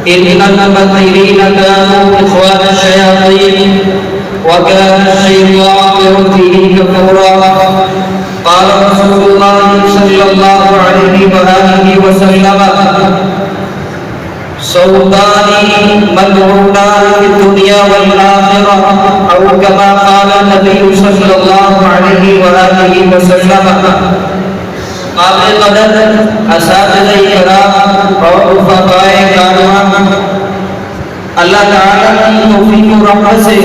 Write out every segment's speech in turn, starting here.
إن المبذرين كانوا إخوان الشياطين وكان الشيطان لربه كفورا. قال رسول الله صلى الله عليه وآله وسلم: صوتان ملعونان في الدنيا والآخرة، أو كما قال النبي صلى الله عليه وآله وسلم. قابل قدر اساتذہ کرام اور رفقائے کرام، اللہ تعالیٰ کی توفیق و رحمت سے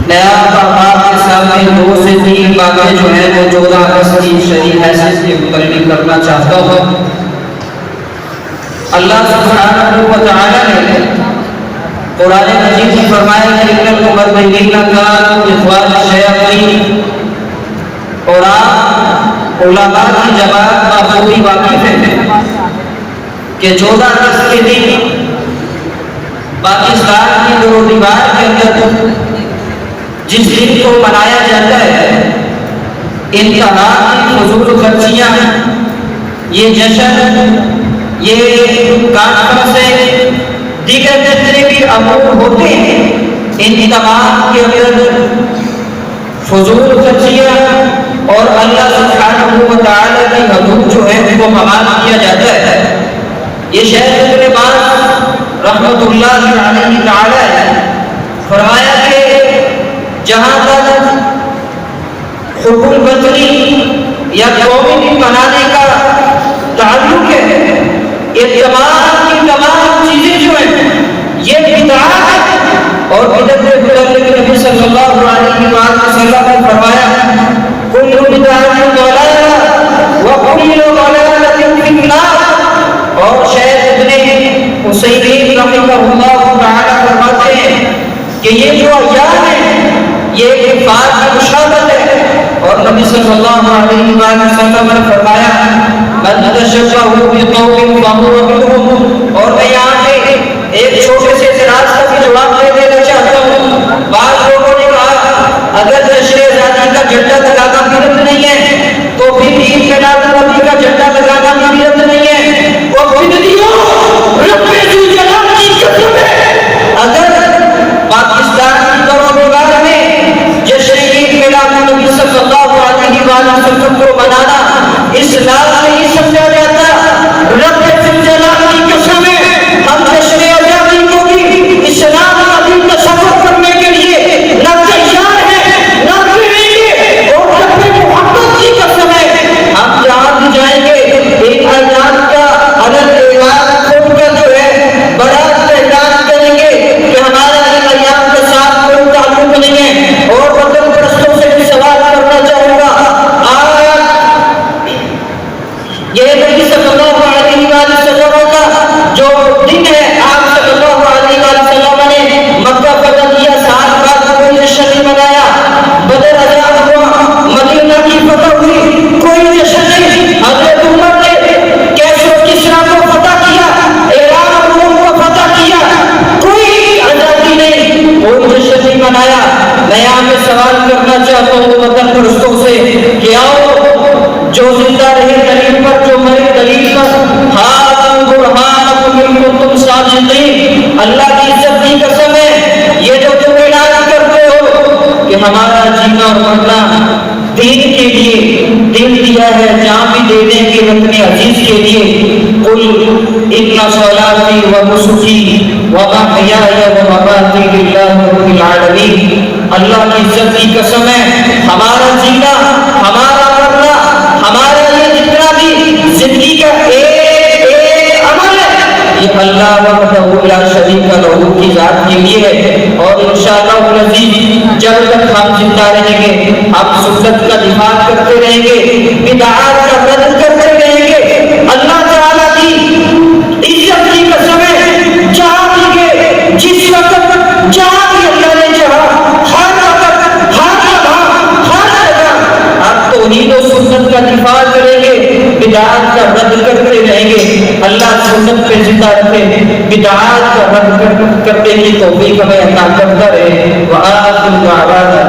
نیا آپ کے سامنے 2 سے 3 باتیں جو ہیں وہ 14 اگست کی شریف حیثیت کے متعلق کرنا چاہتا ہوں. اللہ سبحانہ و تعالیٰ نے قرآن مجید میں فرمایا کہ ان المبذرین کانوا اخوان الشیاطین، اور آپ علماء کی جماعت بخوبی واقف ہے کہ 14 اگست کے دن پاکستان کی دور و دیوار کے اندر جس دن کو منایا جاتا ہے، انتہا کی فضول خرچیاں، یہ جشن، یہ کانفرنسیں، دیگر جتنے بھی امور ہوتے ہیں، ان تمام کے اندر فضول خرچیاں اور اللہ سبحانہ و تعالیٰ کی حدود جو ہے وہ پامال کیا جاتا ہے. یہ شیخ ابن باز رحمۃ اللہ علیہ تعالی فرمایا کہ جہاں تک حب الوطنی یا قومی دن منانے کا تعلق ہے، یہ تمام چیزیں جو ہیں یہ بدعات ہے. اور بدعت نبی صلی اللہ علیہ وسلم نے فرمایا: کل بدعت ضلالہ وکل ضلالۃ فی النار. اور شیخ ابن عثیمین رحمہ اللہ تعالی فرماتے ہیں کہ یہ جو ایام ہے یہ کفار کی مشابہت ہے. اور نبی صلی اللہ علیہ وسلم نے فرمایا: من تشبہ بقوم فہو منہم. اور میں یہاں پہ ایک چھوٹے سے اعتراض کا بھی جواب دے دینا چاہتا ہوں. بعض لوگوں نے کہا اگر جشن آزادی کا جھنڈا لگانا بدعت نہیں ہے تو پھر عید میلاد النبی کا جھنڈا لگانا بھی بدعت نہیں ہے. وہ بدعتیوں، رب ذوالجلال کی قسم ہے، اگر پاکستان کی دور و دیوار میں جشن عید میلاد النبی صلی اللہ علیہ وسلم کو منانا اسلام نہیں سمجھا جاتا، رب ذوالجلال کی قسم ہے ہم جشن آزادی کو بھی اسلام کا دن تصور کرنے کے لیے نہ تیار ہے نہ کریں گے. اور رب محمد کی قسم ہے ہم جہاں بھی جائیں گے ایک اعلان کا الگ اعلان کھول کر جو ہے بڑا اعلان کریں گے کہ ہمارا ان ایام کے ساتھ کوئی تعلق نہیں ہے. اور وطن پرستوں سے بھی سوال کرنا چاہوں گا، یہ نبی صلی اللہ علیہ وسلم کا جو دن ہے، آپ صلی اللہ علیہ وسلم نے مکہ فتح کیا، 7 بعد کوئی جشن نہیں منایا. بدر آزاد ہوا، مدینہ کی فتح ہوئی، کوئی جشن نہیں. حضرت عمر نے کیسر و کسریٰ کو فتح کیا، ایران روم کو فتح کیا، کوئی آزادی نہیں، کوئی جشن نہیں منایا. میں یہاں پہ سوال کرنا چاہتا ہوں وطن پرستوں سے کہ آؤ جو زندہ رہے دلیل پر، جو مرے دلیل پر، ہاتھ برہانکم ان کنتم صادقین. اللہ کی عزت کی قسم ہے یہ جو تم اعلان کرتے ہو کہ ہمارا جینا اور مرنا دین کے لیے، دل دیا ہے جان بھی دے دیں گے اپنے عزیز کے لیے. قل ان صلاتی و نسکی و محیای و مماتی للہ رب العالمین. اللہ کی عزت کی قسم ہے ہمارا جینا، ہمارا مرنا، ہمارا یہ جتنا بھی زندگی کا ایک عمل ہے یہ اللہ وحدہ لا شریک لہ کی ذات کے لیے ہے. اور انشاءاللہ العزیز جب تک ہم زندہ رہیں گے ہم سنت کا دفاع کرتے رہیں گے، بدعات کا رد کرتے رہیں گے. اللہ تعالیٰ کی عزت کی قسم ہے جہاں بھی گئے، جس وقت جہاں بھی اللہ نے چاہا، ہر وقت، ہر جگہ، ہر جگہ ہم توحید و سنت کا دفاع کریں گے، بدعات کا رد کرتے رہیں گے. اللہ سنت پہ زندہ رکھے، بدعات کا رد کرنے کی توفیق ہمیں عطا کرتا رہے. وآخر دعوانا